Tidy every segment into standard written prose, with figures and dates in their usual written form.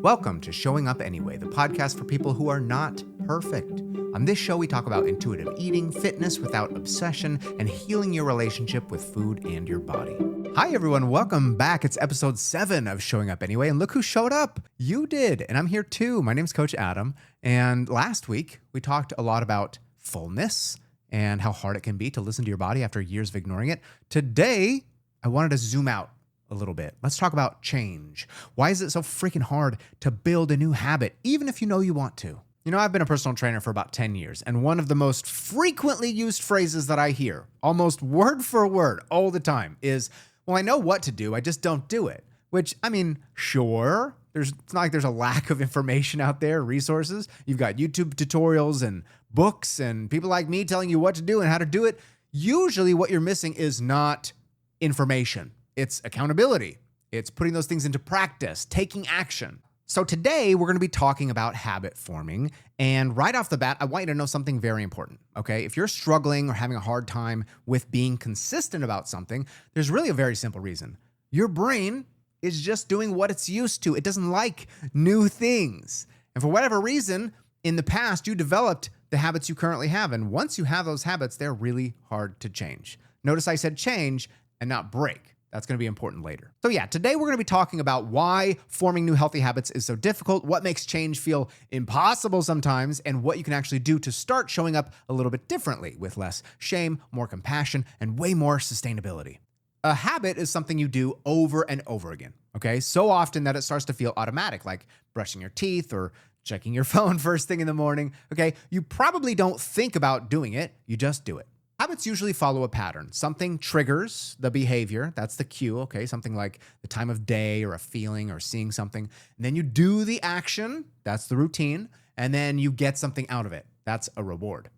Welcome to Showing Up Anyway, the podcast for people who are not perfect. On this show, we talk about intuitive eating, fitness without obsession, and healing your relationship with food and your body. Hi, everyone. Welcome back. It's episode 7 of Showing Up Anyway, and look who showed up. You did, and I'm here too. My name's Coach Adam, and last week, we talked a lot about fullness and how hard it can be to listen to your body after years of ignoring it. Today, I wanted to zoom out a little bit. Let's talk about change. Why is it so freaking hard to build a new habit, even if you know you want to? You know, I've been a personal trainer for about 10 years, and one of the most frequently used phrases that I hear, almost word for word all the time, is, well, I know what to do, I just don't do it. Which, I mean, sure, it's not like there's a lack of information out there, resources. You've got YouTube tutorials and books and people like me telling you what to do and how to do it. Usually what you're missing is not information. It's accountability. It's putting those things into practice, taking action. So today we're going to be talking about habit forming. And right off the bat, I want you to know something very important, okay? If you're struggling or having a hard time with being consistent about something, there's really a very simple reason. Your brain is just doing what it's used to. It doesn't like new things. And for whatever reason, in the past, you developed the habits you currently have. And once you have those habits, they're really hard to change. Notice I said change and not break. That's going to be important later. So yeah, today we're going to be talking about why forming new healthy habits is so difficult, what makes change feel impossible sometimes, and what you can actually do to start showing up a little bit differently with less shame, more compassion, and way more sustainability. A habit is something you do over and over again, okay? So often that it starts to feel automatic, like brushing your teeth or checking your phone first thing in the morning, okay? You probably don't think about doing it, you just do it. Habits usually follow a pattern. Something triggers the behavior. That's the cue, okay? Something like the time of day or a feeling or seeing something. And then you do the action. That's the routine. And then you get something out of it. That's a reward.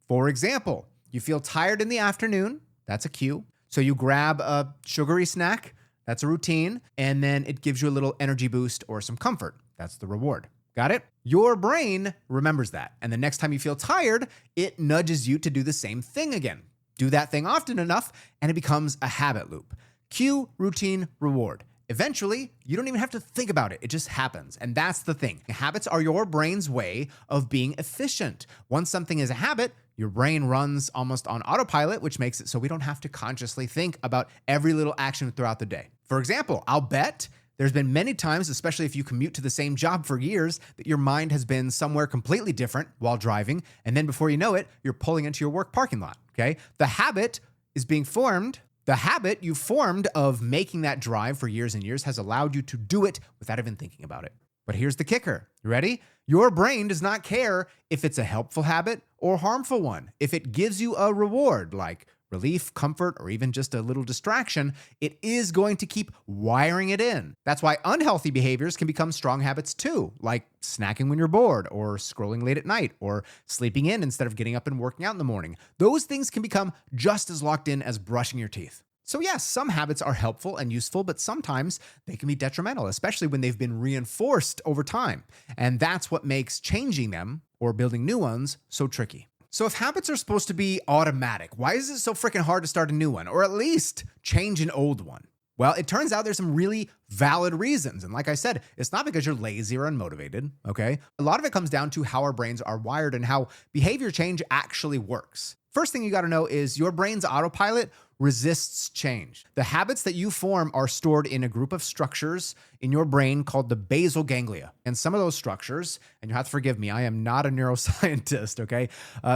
For example, you feel tired in the afternoon. That's a cue. So you grab a sugary snack. That's a routine. And then it gives you a little energy boost or some comfort. That's the reward. Got it? Your brain remembers that. And the next time you feel tired, it nudges you to do the same thing again. Do that thing often enough, and it becomes a habit loop. Cue, routine, reward. Eventually, you don't even have to think about it. It just happens. And that's the thing. Habits are your brain's way of being efficient. Once something is a habit, your brain runs almost on autopilot, which makes it so we don't have to consciously think about every little action throughout the day. For example, I'll bet there's been many times, especially if you commute to the same job for years, that your mind has been somewhere completely different while driving, and then before you know it, you're pulling into your work parking lot, okay? The habit is being formed. The habit you formed of making that drive for years and years has allowed you to do it without even thinking about it. But here's the kicker. You ready? Your brain does not care if it's a helpful habit or harmful one. If it gives you a reward, like relief, comfort, or even just a little distraction, it is going to keep wiring it in. That's why unhealthy behaviors can become strong habits too, like snacking when you're bored, or scrolling late at night, or sleeping in instead of getting up and working out in the morning. Those things can become just as locked in as brushing your teeth. So yes, some habits are helpful and useful, but sometimes they can be detrimental, especially when they've been reinforced over time. And that's what makes changing them or building new ones so tricky. So if habits are supposed to be automatic, why is it so freaking hard to start a new one, or at least change an old one? Well, it turns out there's some really valid reasons. And like I said, it's not because you're lazy or unmotivated, okay? A lot of it comes down to how our brains are wired and how behavior change actually works. First thing you got to know is your brain's autopilot resists change. The habits that you form are stored in a group of structures in your brain called the basal ganglia. And some of those structures, and you have to forgive me, I am not a neuroscientist, okay?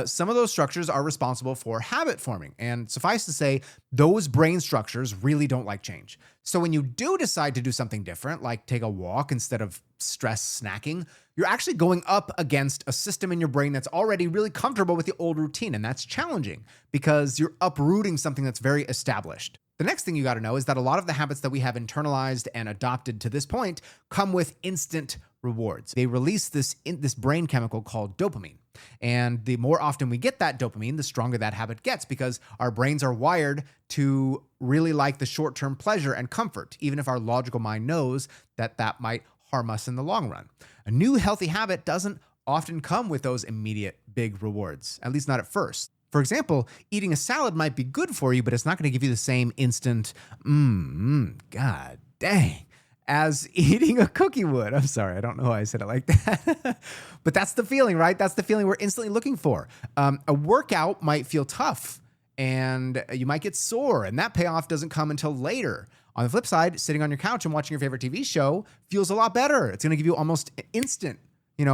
Some of those structures are responsible for habit forming. And suffice to say, those brain structures really don't like change. So when you do decide to do something different, like take a walk instead of stress snacking, you're actually going up against a system in your brain that's already really comfortable with the old routine. And that's challenging because you're uprooting something that's very established. The next thing you got to know is that a lot of the habits that we have internalized and adopted to this point come with instant rewards. They release this brain chemical called dopamine. And the more often we get that dopamine, the stronger that habit gets, because our brains are wired to really like the short-term pleasure and comfort, even if our logical mind knows that that might harm us in the long run. A new healthy habit doesn't often come with those immediate big rewards, at least not at first. For example, eating a salad might be good for you, but it's not going to give you the same instant, God dang, as eating a cookie would. I'm sorry, I don't know why I said it like that. But that's the feeling, right? That's the feeling we're instantly looking for. A workout might feel tough and you might get sore, and that payoff doesn't come until later. On the flip side, sitting on your couch and watching your favorite TV show feels a lot better. It's going to give you almost instant,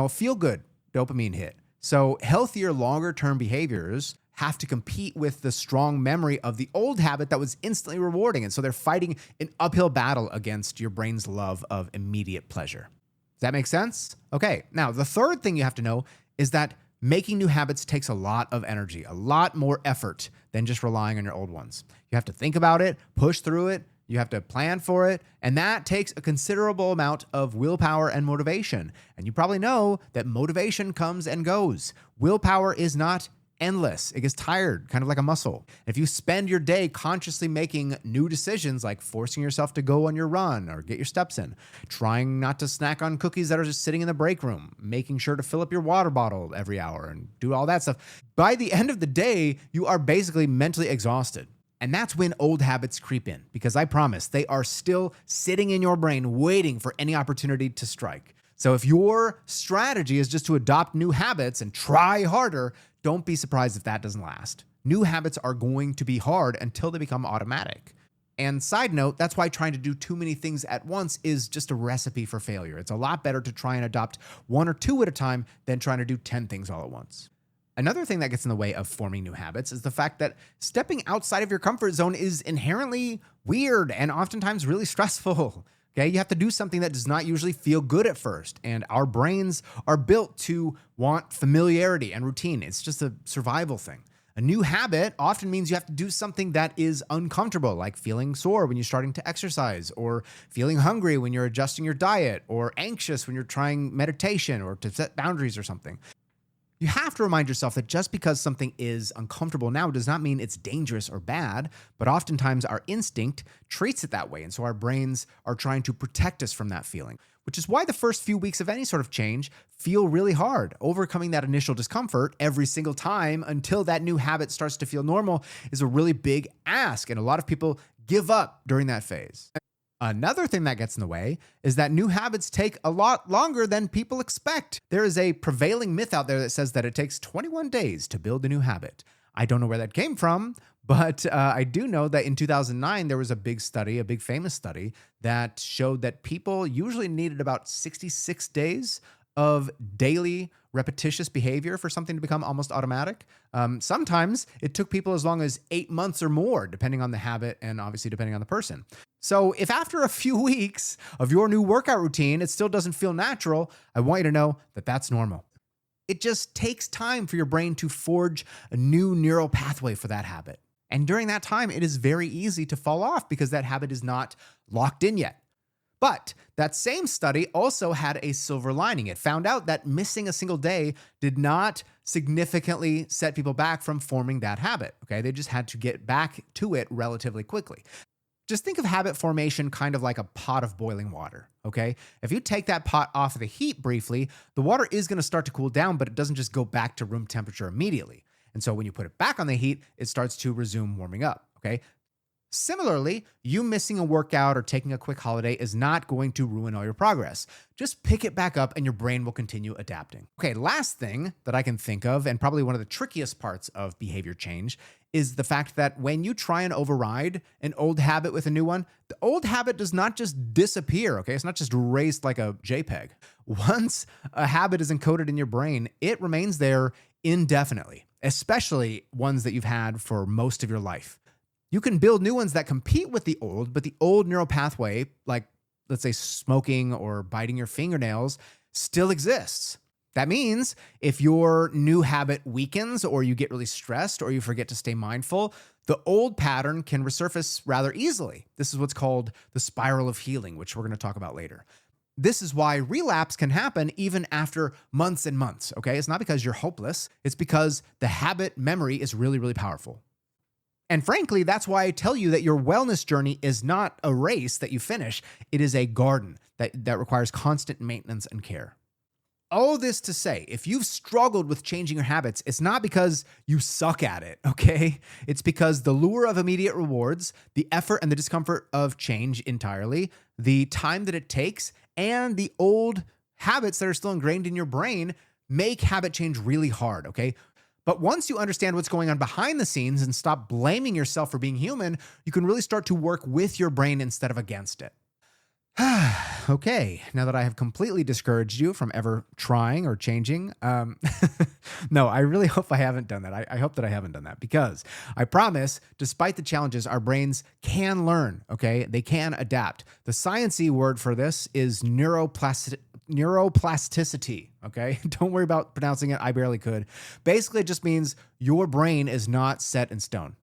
feel good dopamine hit. So healthier, longer term behaviors have to compete with the strong memory of the old habit that was instantly rewarding. And so they're fighting an uphill battle against your brain's love of immediate pleasure. Does that make sense? Okay. Now, the third thing you have to know is that making new habits takes a lot of energy, a lot more effort than just relying on your old ones. You have to think about it, push through it, you have to plan for it, and that takes a considerable amount of willpower and motivation. And you probably know that motivation comes and goes. Willpower is not endless. It gets tired, kind of like a muscle. If you spend your day consciously making new decisions, like forcing yourself to go on your run or get your steps in, trying not to snack on cookies that are just sitting in the break room, making sure to fill up your water bottle every hour and do all that stuff, by the end of the day, you are basically mentally exhausted. And that's when old habits creep in, because I promise they are still sitting in your brain waiting for any opportunity to strike. So if your strategy is just to adopt new habits and try harder, don't be surprised if that doesn't last. New habits are going to be hard until they become automatic. And side note, that's why trying to do too many things at once is just a recipe for failure. It's a lot better to try and adopt one or two at a time than trying to do 10 things all at once. Another thing that gets in the way of forming new habits is the fact that stepping outside of your comfort zone is inherently weird and oftentimes really stressful. Okay, you have to do something that does not usually feel good at first, and our brains are built to want familiarity and routine. It's just a survival thing. A new habit often means you have to do something that is uncomfortable, like feeling sore when you're starting to exercise, or feeling hungry when you're adjusting your diet, or anxious when you're trying meditation or to set boundaries or something. You have to remind yourself that just because something is uncomfortable now does not mean it's dangerous or bad, but oftentimes our instinct treats it that way. And so our brains are trying to protect us from that feeling, which is why the first few weeks of any sort of change feel really hard. Overcoming that initial discomfort every single time until that new habit starts to feel normal is a really big ask. And a lot of people give up during that phase. Another thing that gets in the way is that new habits take a lot longer than people expect. There is a prevailing myth out there that says that it takes 21 days to build a new habit. I don't know where that came from, but I do know that in 2009, there was a big famous study that showed that people usually needed about 66 days of daily repetitious behavior for something to become almost automatic. Sometimes it took people as long as 8 months or more, depending on the habit and obviously depending on the person. So if after a few weeks of your new workout routine, it still doesn't feel natural, I want you to know that that's normal. It just takes time for your brain to forge a new neural pathway for that habit. And during that time, it is very easy to fall off because that habit is not locked in yet. But that same study also had a silver lining. It found out that missing a single day did not significantly set people back from forming that habit. Okay, they just had to get back to it relatively quickly. Just think of habit formation kind of like a pot of boiling water, okay? If you take that pot off of the heat briefly, the water is going to start to cool down, but it doesn't just go back to room temperature immediately. And so when you put it back on the heat, it starts to resume warming up, okay? Similarly, you missing a workout or taking a quick holiday is not going to ruin all your progress. Just pick it back up and your brain will continue adapting. Okay, last thing that I can think of, and probably one of the trickiest parts of behavior change, is the fact that when you try and override an old habit with a new one, the old habit does not just disappear, okay? It's not just erased like a JPEG. Once a habit is encoded in your brain, it remains there indefinitely, especially ones that you've had for most of your life. You can build new ones that compete with the old, but the old neural pathway, like let's say smoking or biting your fingernails, still exists. That means if your new habit weakens or you get really stressed or you forget to stay mindful, the old pattern can resurface rather easily. This is what's called the spiral of healing, which we're going to talk about later. This is why relapse can happen even after months and months, okay? It's not because you're hopeless. It's because the habit memory is really, really powerful. And frankly, that's why I tell you that your wellness journey is not a race that you finish. It is a garden that requires constant maintenance and care. All this to say, if you've struggled with changing your habits, it's not because you suck at it, okay? It's because the lure of immediate rewards, the effort and the discomfort of change entirely, the time that it takes, and the old habits that are still ingrained in your brain make habit change really hard, okay? But once you understand what's going on behind the scenes and stop blaming yourself for being human, you can really start to work with your brain instead of against it. Okay, now that I have completely discouraged you from ever trying or changing, no, I really hope I haven't done that. I hope that I haven't done that, because I promise, despite the challenges, our brains can learn, okay? They can adapt. The sciencey word for this is neuroplasticity, okay? Don't worry about pronouncing it. I barely could. Basically, it just means your brain is not set in stone.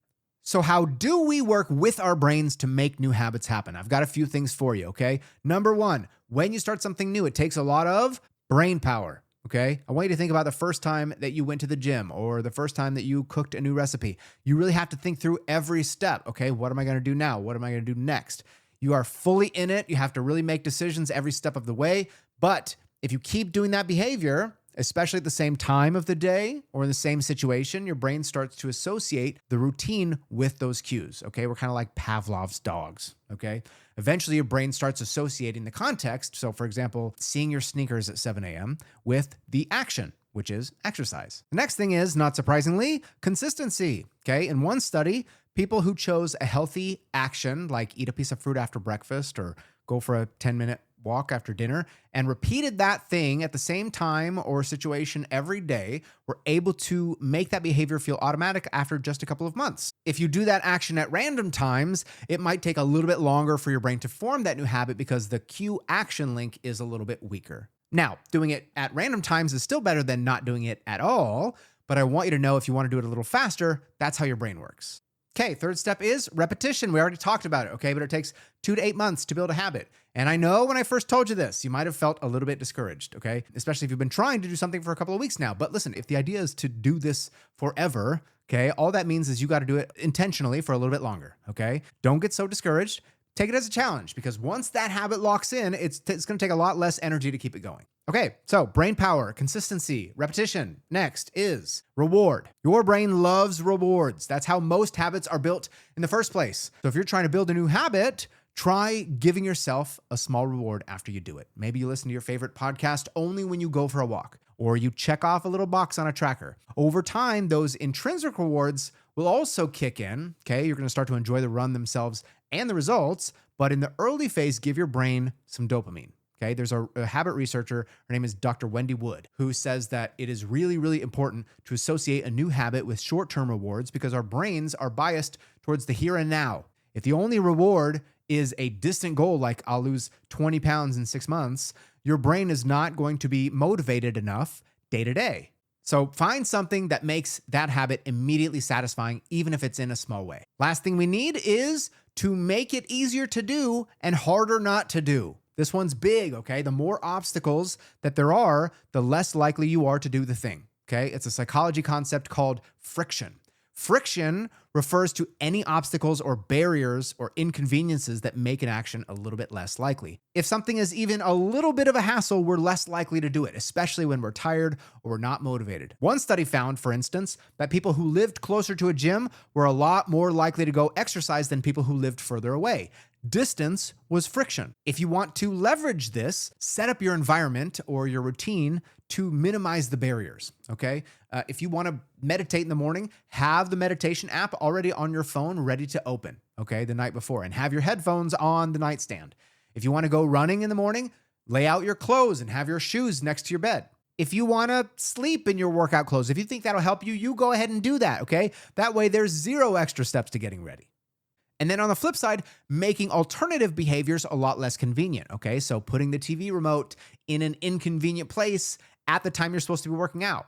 So how do we work with our brains to make new habits happen? I've got a few things for you, okay? Number one, when you start something new, it takes a lot of brain power, okay? I want you to think about the first time that you went to the gym or the first time that you cooked a new recipe. You really have to think through every step, okay? What am I gonna do now? What am I gonna do next? You are fully in it. You have to really make decisions every step of the way. But if you keep doing that behavior, especially at the same time of the day or in the same situation, your brain starts to associate the routine with those cues, okay? We're kind of like Pavlov's dogs, okay? Eventually, your brain starts associating the context. So, for example, seeing your sneakers at 7 a.m. with the action, which is exercise. The next thing is, not surprisingly, consistency, okay? In one study, people who chose a healthy action, like eat a piece of fruit after breakfast or go for a 10-minute walk after dinner, and repeated that thing at the same time or situation every day, were able to make that behavior feel automatic after just a couple of months. If you do that action at random times, it might take a little bit longer for your brain to form that new habit because the cue action link is a little bit weaker. Now, doing it at random times is still better than not doing it at all, but I want you to know if you want to do it a little faster, that's how your brain works. Okay, third step is repetition. We already talked about it, okay? But it takes 2 to 8 months to build a habit. And I know when I first told you this, you might have felt a little bit discouraged, okay? Especially if you've been trying to do something for a couple of weeks now. But listen, if the idea is to do this forever, okay, all that means is you got to do it intentionally for a little bit longer, okay? Don't get so discouraged. Take it as a challenge, because once that habit locks in, it's going to take a lot less energy to keep it going. Okay, so brain power, consistency, repetition. Next is reward. Your brain loves rewards. That's how most habits are built in the first place. So if you're trying to build a new habit, try giving yourself a small reward after you do it. Maybe you listen to your favorite podcast only when you go for a walk, or you check off a little box on a tracker. Over time, those intrinsic rewards will also kick in, okay? You're going to start to enjoy the run themselves and the results, but in the early phase, give your brain some dopamine. Okay, there's a habit researcher, her name is Dr. Wendy Wood, who says that it is really, really important to associate a new habit with short-term rewards because our brains are biased towards the here and now. If the only reward is a distant goal, like I'll lose 20 pounds in 6 months, your brain is not going to be motivated enough day to day. So find something that makes that habit immediately satisfying, even if it's in a small way. Last thing we need is to make it easier to do and harder not to do. This one's big, okay? The more obstacles that there are, the less likely you are to do the thing, okay? It's a psychology concept called friction. Friction refers to any obstacles or barriers or inconveniences that make an action a little bit less likely. If something is even a little bit of a hassle, we're less likely to do it, especially when we're tired or we're not motivated. One study found, for instance, that people who lived closer to a gym were a lot more likely to go exercise than people who lived further away. Distance was friction. If you want to leverage this, set up your environment or your routine to minimize the barriers, okay? If you want to meditate in the morning, have the meditation app already on your phone ready to open, okay, the night before, and have your headphones on the nightstand. If you want to go running in the morning, lay out your clothes and have your shoes next to your bed. If you want to sleep in your workout clothes, if you think that'll help you, you go ahead and do that, okay? That way there's 0 extra steps to getting ready. And then on the flip side, making alternative behaviors a lot less convenient, okay? So putting the TV remote in an inconvenient place at the time you're supposed to be working out.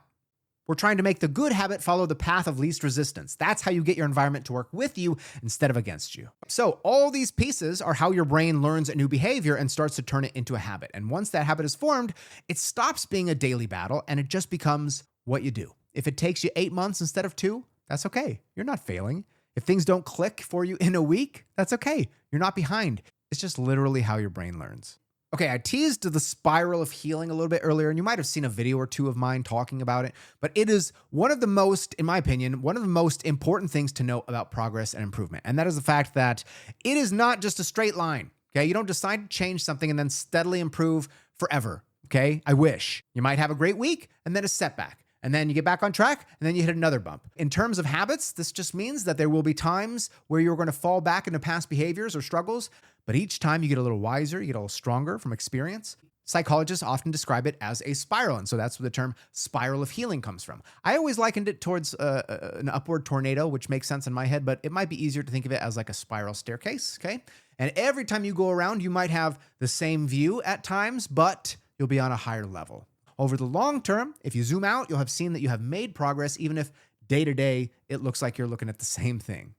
We're trying to make the good habit follow the path of least resistance. That's how you get your environment to work with you instead of against you. So all these pieces are how your brain learns a new behavior and starts to turn it into a habit. And once that habit is formed, it stops being a daily battle and it just becomes what you do. If it takes you 8 months instead of 2, that's okay. You're not failing. If things don't click for you in a week, that's okay. You're not behind. It's just literally how your brain learns. Okay, I teased the spiral of healing a little bit earlier, and you might have seen a video or two of mine talking about it, but it is one of the most, in my opinion, one of the most important things to know about progress and improvement. And that is the fact that it is not just a straight line. Okay. You don't decide to change something and then steadily improve forever. Okay. I wish. You might have a great week and then a setback. And then you get back on track and then you hit another bump. In terms of habits, this just means that there will be times where you're going to fall back into past behaviors or struggles, but each time you get a little wiser, you get a little stronger from experience. Psychologists often describe it as a spiral, and so that's where the term spiral of healing comes from. I always likened it towards an upward tornado, which makes sense in my head, but it might be easier to think of it as like a spiral staircase, okay? And every time you go around, you might have the same view at times, but you'll be on a higher level. Over the long term, if you zoom out, you'll have seen that you have made progress, even if day to day, it looks like you're looking at the same thing.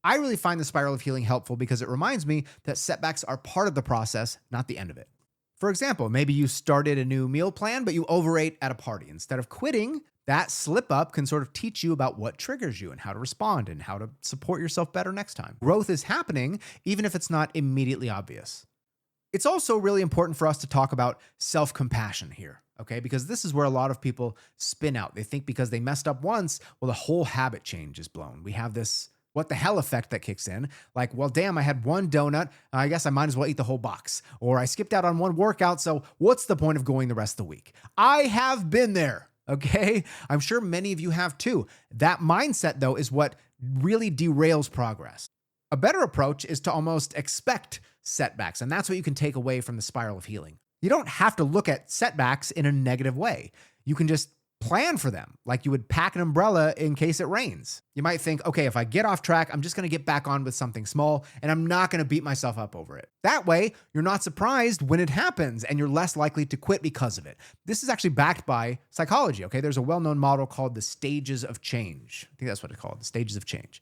I really find the spiral of healing helpful because it reminds me that setbacks are part of the process, not the end of it. For example, maybe you started a new meal plan, but you overate at a party. Instead of quitting, that slip up can sort of teach you about what triggers you and how to respond and how to support yourself better next time. Growth is happening, even if it's not immediately obvious. It's also really important for us to talk about self-compassion here, okay? Because this is where a lot of people spin out. They think because they messed up once, well, the whole habit change is blown. We have this what the hell effect that kicks in. Like, well, damn, I had one donut. I guess I might as well eat the whole box. Or I skipped out on one workout, so what's the point of going the rest of the week? I have been there, okay? I'm sure many of you have too. That mindset, though, is what really derails progress. A better approach is to almost expect setbacks, and that's what you can take away from the spiral of healing. You don't have to look at setbacks in a negative way. You can just plan for them, like you would pack an umbrella in case it rains. You might think, okay, if I get off track, I'm just going to get back on with something small, and I'm not going to beat myself up over it. That way, you're not surprised when it happens, and you're less likely to quit because of it. This is actually backed by psychology, okay? There's a well-known model called the stages of change. I think that's what it's called, the stages of change.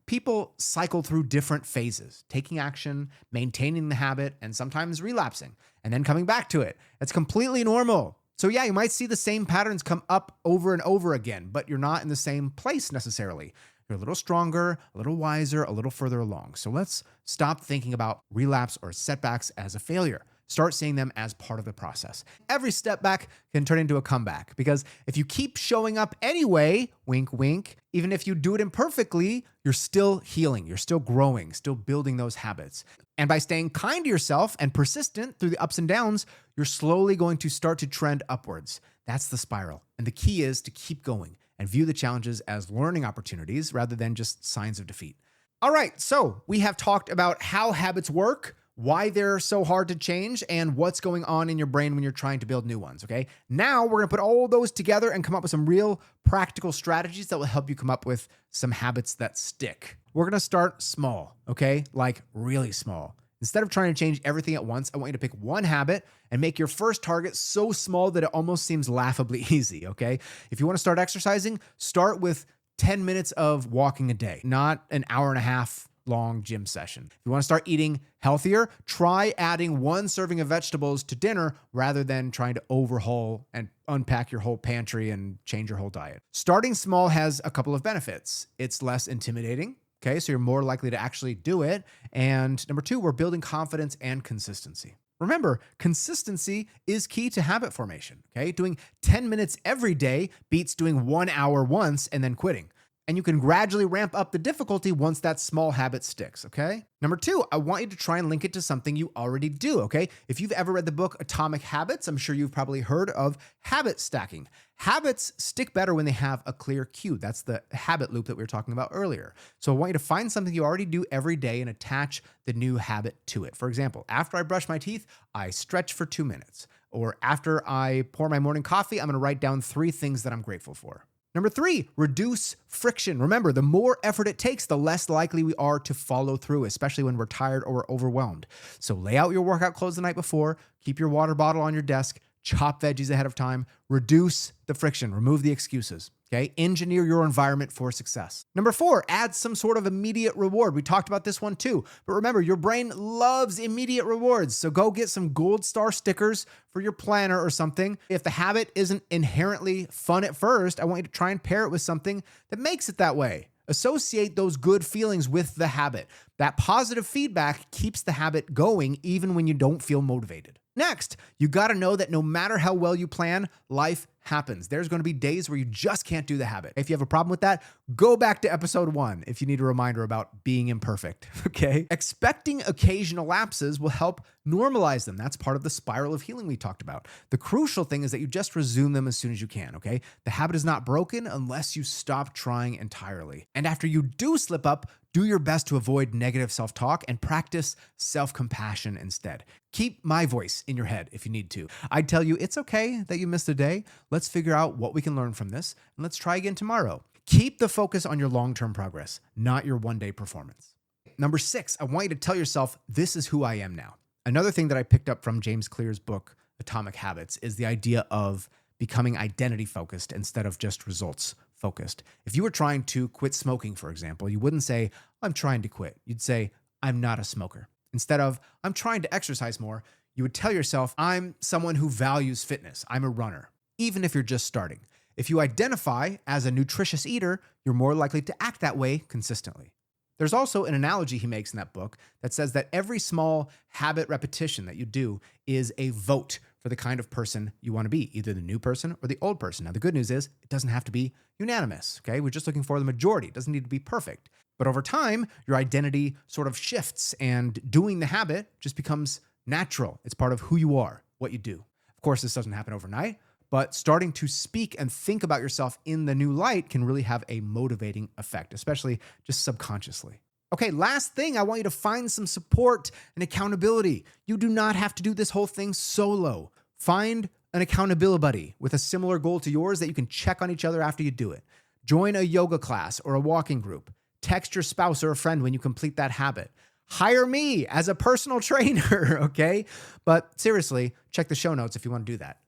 People cycle through different phases, taking action, maintaining the habit, and sometimes relapsing, and then coming back to it. It's completely normal. So yeah, you might see the same patterns come up over and over again, but you're not in the same place necessarily. You're a little stronger, a little wiser, a little further along. So let's stop thinking about relapse or setbacks as a failure. Start seeing them as part of the process. Every step back can turn into a comeback, because if you keep showing up anyway, wink, wink, even if you do it imperfectly, you're still healing, you're still growing, still building those habits. And by staying kind to yourself and persistent through the ups and downs, you're slowly going to start to trend upwards. That's the spiral. And the key is to keep going and view the challenges as learning opportunities rather than just signs of defeat. All right, so we have talked about how habits work, why they're so hard to change, and what's going on in your brain when you're trying to build new ones, okay? Now we're gonna put all those together and come up with some real practical strategies that will help you come up with some habits that stick. We're gonna start small, okay? Like really small. Instead of trying to change everything at once, I want you to pick one habit and make your first target so small that it almost seems laughably easy, okay? If you wanna start exercising, start with 10 minutes of walking a day, not an hour and a half long gym session. If you want to start eating healthier, try adding one serving of vegetables to dinner rather than trying to overhaul and unpack your whole pantry and change your whole diet. Starting small has a couple of benefits. It's less intimidating, okay? So you're more likely to actually do it. And number two, we're building confidence and consistency. Remember, consistency is key to habit formation, okay? Doing 10 minutes every day beats doing 1 hour once and then quitting. And you can gradually ramp up the difficulty once that small habit sticks, okay? Number two, I want you to try and link it to something you already do, okay? If you've ever read the book Atomic Habits, I'm sure you've probably heard of habit stacking. Habits stick better when they have a clear cue. That's the habit loop that we were talking about earlier. So I want you to find something you already do every day and attach the new habit to it. For example, after I brush my teeth, I stretch for 2 minutes. Or after I pour my morning coffee, I'm gonna write down 3 things that I'm grateful for. Number 3, reduce friction. Remember, the more effort it takes, the less likely we are to follow through, especially when we're tired or overwhelmed. So lay out your workout clothes the night before, keep your water bottle on your desk, chop veggies ahead of time, reduce the friction, remove the excuses, okay? Engineer your environment for success. Number 4, add some sort of immediate reward. We talked about this one too, but remember, your brain loves immediate rewards. So go get some gold star stickers for your planner or something. If the habit isn't inherently fun at first, I want you to try and pair it with something that makes it that way. Associate those good feelings with the habit. That positive feedback keeps the habit going even when you don't feel motivated. Next, you got to know that no matter how well you plan, life happens. There's going to be days where you just can't do the habit. If you have a problem with that, go back to episode 1 if you need a reminder about being imperfect, okay? Expecting occasional lapses will help normalize them. That's part of the spiral of healing we talked about. The crucial thing is that you just resume them as soon as you can, okay? The habit is not broken unless you stop trying entirely. And after you do slip up, do your best to avoid negative self-talk and practice self-compassion instead. Keep my voice in your head if you need to. I'd tell you it's okay that you missed a day. Let's figure out what we can learn from this, and let's try again tomorrow. Keep the focus on your long-term progress, not your one-day performance. Number 6, I want you to tell yourself, this is who I am now. Another thing that I picked up from James Clear's book, Atomic Habits, is the idea of becoming identity-focused instead of just results-focused. If you were trying to quit smoking, for example, you wouldn't say, I'm trying to quit. You'd say, I'm not a smoker. Instead of, I'm trying to exercise more, you would tell yourself, I'm someone who values fitness. I'm a runner, even if you're just starting. If you identify as a nutritious eater, you're more likely to act that way consistently. There's also an analogy he makes in that book that says that every small habit repetition that you do is a vote for the kind of person you want to be, either the new person or the old person. Now, the good news is it doesn't have to be unanimous, okay? We're just looking for the majority. It doesn't need to be perfect. But over time, your identity sort of shifts and doing the habit just becomes natural. It's part of who you are, what you do. Of course, this doesn't happen overnight, but starting to speak and think about yourself in the new light can really have a motivating effect, especially just subconsciously. Okay, last thing, I want you to find some support and accountability. You do not have to do this whole thing solo. Find an accountability buddy with a similar goal to yours that you can check on each other after you do it. Join a yoga class or a walking group. Text your spouse or a friend when you complete that habit. Hire me as a personal trainer, okay? But seriously, check the show notes if you want to do that.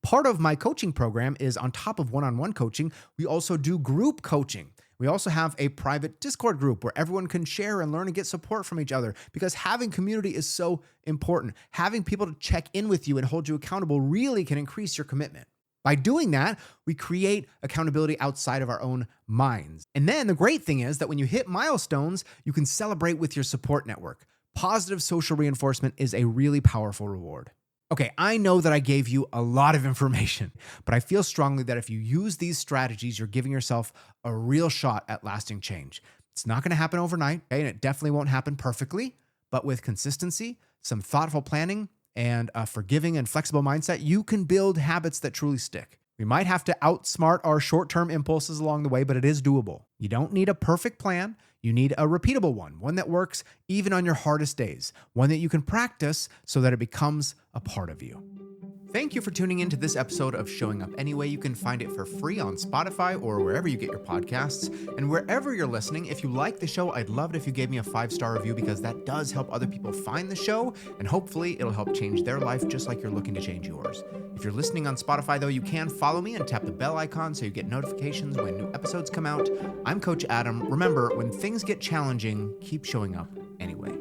Part of my coaching program is on top of one-on-one coaching, we also do group coaching. We also have a private Discord group where everyone can share and learn and get support from each other because having community is so important. Having people to check in with you and hold you accountable really can increase your commitment. By doing that, we create accountability outside of our own minds. And then the great thing is that when you hit milestones, you can celebrate with your support network. Positive social reinforcement is a really powerful reward. Okay, I know that I gave you a lot of information, but I feel strongly that if you use these strategies, you're giving yourself a real shot at lasting change. It's not going to happen overnight, okay? And it definitely won't happen perfectly, but with consistency, some thoughtful planning, and a forgiving and flexible mindset, you can build habits that truly stick. We might have to outsmart our short-term impulses along the way, but it is doable. You don't need a perfect plan. You need a repeatable one that works even on your hardest days, one that you can practice so that it becomes a part of you. Thank you for tuning into this episode of Showing Up Anyway. You can find it for free on Spotify or wherever you get your podcasts. And wherever you're listening, if you like the show, I'd love it if you gave me a 5-star review because that does help other people find the show. And hopefully it'll help change their life just like you're looking to change yours. If you're listening on Spotify, though, you can follow me and tap the bell icon so you get notifications when new episodes come out. I'm Coach Adam. Remember, when things get challenging, keep showing up anyway.